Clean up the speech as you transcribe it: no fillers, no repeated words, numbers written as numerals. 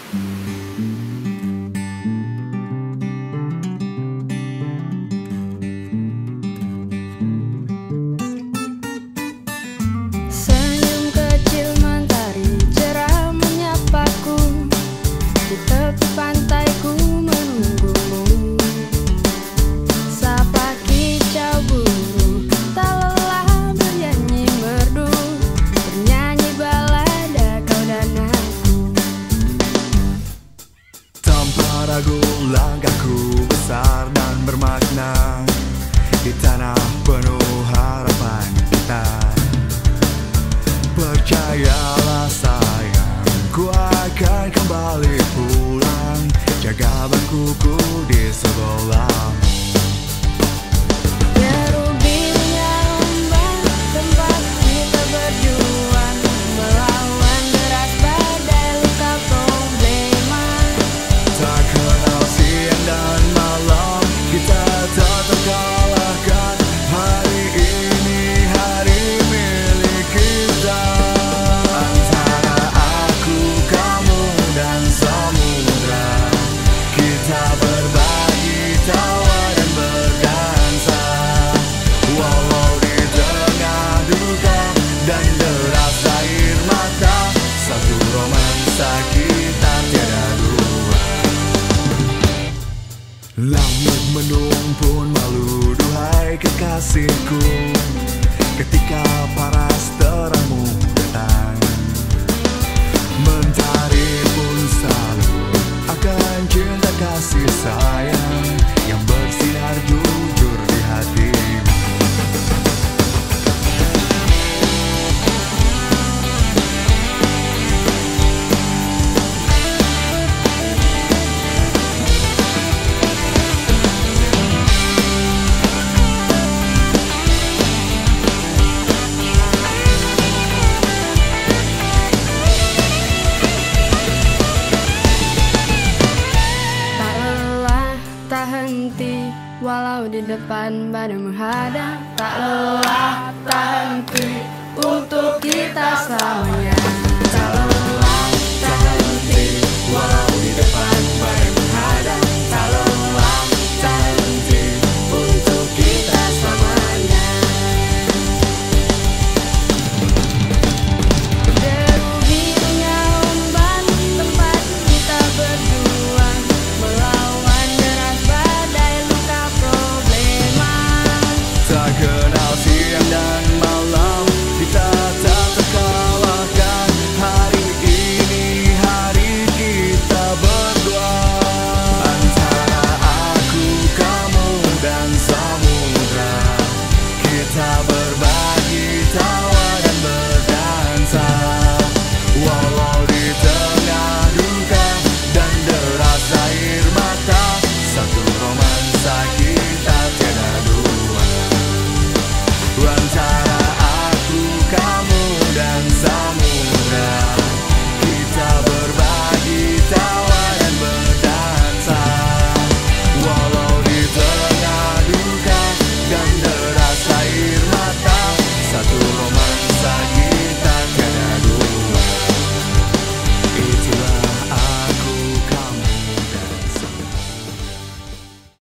Senyum kecil mentari cerah menyapaku, di tepi pantai ku menunggumu. Sapa kicau burung tak lelah bernyanyi merdu, bernyanyi balada kau dan aku. Tanpa ragu langkahku besar dan bermakna, di tanah penuh harapan kita. Percayalah sayang, ku akan kembali pulang, jaga bangkuku di sebelahmu. Deru birunya ombak tempat kita berjuang, melawan deras badai luka problema. Tak kenal siang dan malam, kita tak terkalahkan. Hari ini hari milik kita. Antara aku, kamu dan samudra, kita berbagi tawa dan berdansa. Walau di tengah duka dan deras air mata, satu romansa kita tiada dua. Langit mendung pun malu, duhai kekasihku, ketika paras terangmu datang. Mentari pun salut akan cinta kasih sayang yang bersinar jujur di hatimu. Walau di depan badai menghadang, tak lelah, tak henti untuk kita selamanya.